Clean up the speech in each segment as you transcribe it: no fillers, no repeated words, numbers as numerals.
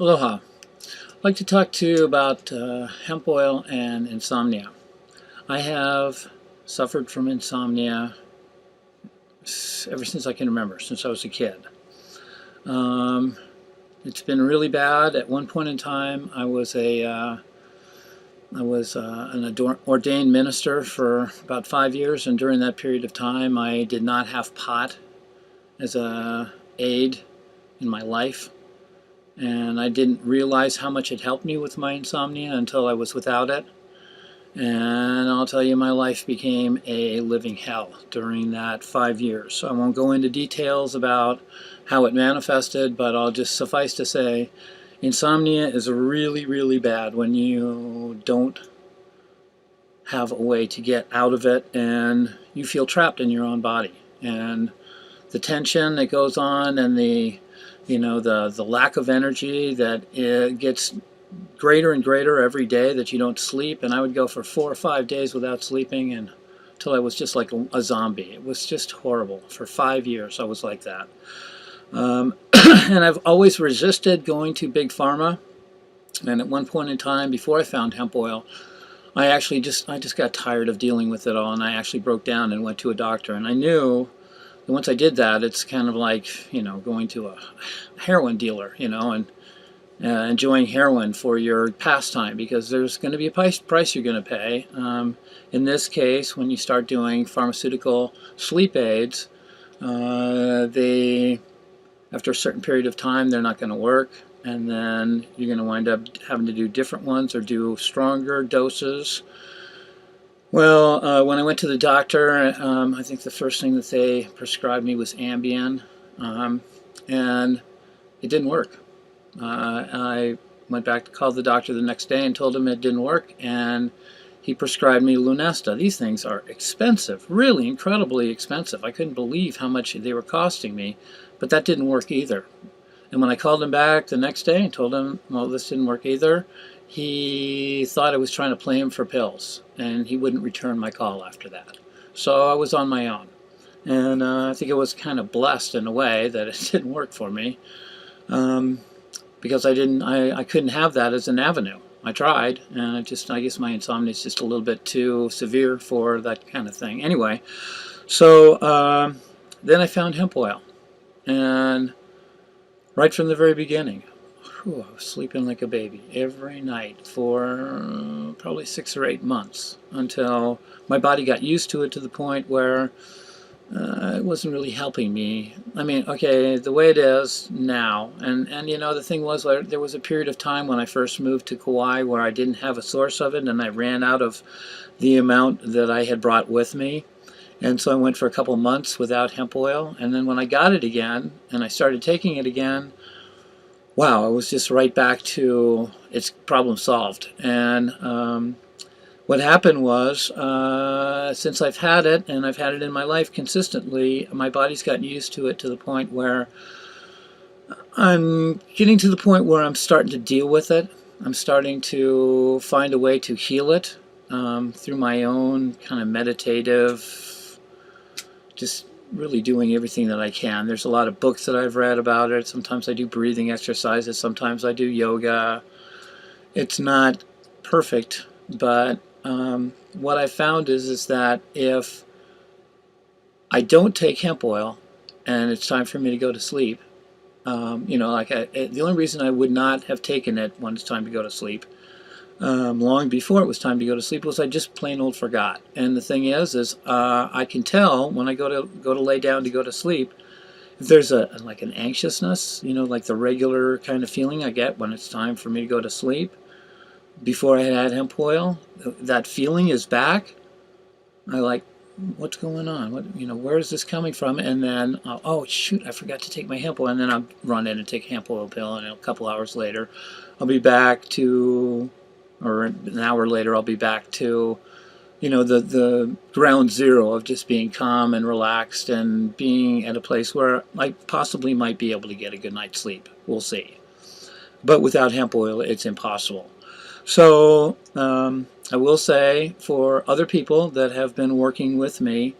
Aloha. I'd like to talk to you about hemp oil and insomnia. I have suffered from insomnia ever since I can remember, since I was a kid. It's been really bad. At one point in time, I was an ordained minister for about 5 years, and during that period of time, I did not have pot as a aid in my life. And I didn't realize how much it helped me with my insomnia until I was without it. And I'll tell you, my life became a living hell during that 5 years. So I won't go into details about how it manifested, but I'll just suffice to say, insomnia is really, really bad when you don't have a way to get out of it and you feel trapped in your own body. And the tension that goes on and the lack of energy that it gets greater and greater every day that you don't sleep. And I would go for 4 or 5 days without sleeping until I was just like a zombie. It was just horrible. For 5 years I was like that. And I've always resisted going to big pharma. And at one point in time, before I found hemp oil, I just got tired of dealing with it all, and I actually broke down and went to a doctor. And I knew that once I did that, it's kind of like, going to a heroin dealer, and enjoying heroin for your pastime, because there's going to be a price you're going to pay. In this case, when you start doing pharmaceutical sleep aids, after a certain period of time, they're not going to work, and then you're going to wind up having to do different ones or do stronger doses. Well, when I went to the doctor, I think the first thing that they prescribed me was Ambien, and it didn't work. I went back to call the doctor the next day and told him it didn't work, and he prescribed me Lunesta. These things are expensive, really incredibly expensive. I couldn't believe how much they were costing me, but that didn't work either. And when I called him back the next day and told him, well, this didn't work either, he thought I was trying to play him for pills, and he wouldn't return my call after that. So I was on my own. And I think I was kind of blessed in a way that it didn't work for me, because I couldn't have that as an avenue. I tried, and I guess my insomnia is just a little bit too severe for that kind of thing. Anyway, so then I found hemp oil, and right from the very beginning, I was sleeping like a baby every night for probably 6 or 8 months, until my body got used to it to the point where it wasn't really helping me. I mean, okay, the way it is now, and the thing was, there was a period of time when I first moved to Kauai where I didn't have a source of it, and I ran out of the amount that I had brought with me. And so I went for a couple months without hemp oil, and then when I got it again and I started taking it again, wow, I was just right back to it's problem solved. And what happened was, since I've had it, and I've had it in my life consistently, my body's gotten used to it to the point where I'm getting to the point where I'm starting to deal with it. I'm starting to find a way to heal it through my own kind of meditative, just really doing everything that I can. There's a lot of books that I've read about it. Sometimes I do breathing exercises. Sometimes I do yoga. It's not perfect, but what I found is that if I don't take hemp oil and it's time for me to go to sleep, the only reason I would not have taken it when it's time to go to sleep, long before it was time to go to sleep, was I just plain old forgot. And the thing is I can tell when I go to lay down to go to sleep, if there's like an anxiousness, like the regular kind of feeling I get when it's time for me to go to sleep. Before I had hemp oil, that feeling is back. I like, what's going on? Where is this coming from? And then, oh shoot, I forgot to take my hemp oil. And then I'll run in and take a hemp oil pill, and a couple hours later, I'll be back to, or an hour later, I'll be back to, the ground zero of just being calm and relaxed and being at a place where I possibly might be able to get a good night's sleep. We'll see. But without hemp oil, it's impossible. So I will say, for other people that have been working with me,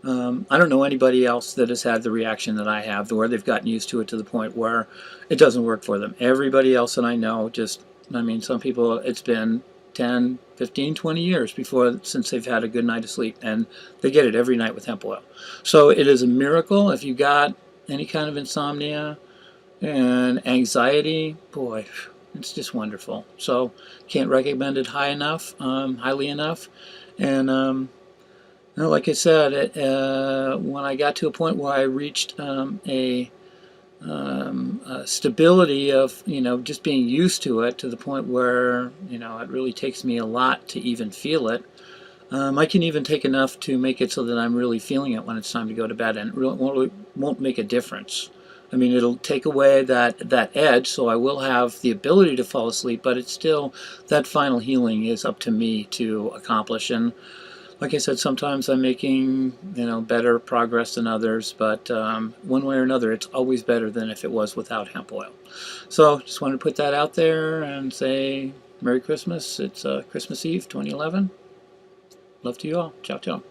I don't know anybody else that has had the reaction that I have, where they've gotten used to it to the point where it doesn't work for them. Everybody else that I know just, I mean, some people, it's been 10, 15, 20 years since they've had a good night of sleep, and they get it every night with hemp oil. So it is a miracle. If you got any kind of insomnia and anxiety, boy, it's just wonderful. So can't recommend it highly enough. And like I said, when I got to a point where I reached a stability of, just being used to it, to the point where, it really takes me a lot to even feel it. I can even take enough to make it so that I'm really feeling it when it's time to go to bed, and it really won't make a difference. I mean, it'll take away that edge, so I will have the ability to fall asleep, but it's still, that final healing is up to me to accomplish. And like I said, sometimes I'm making, better progress than others, but one way or another, it's always better than if it was without hemp oil. So just wanted to put that out there and say Merry Christmas. It's Christmas Eve 2011. Love to you all. Ciao, ciao.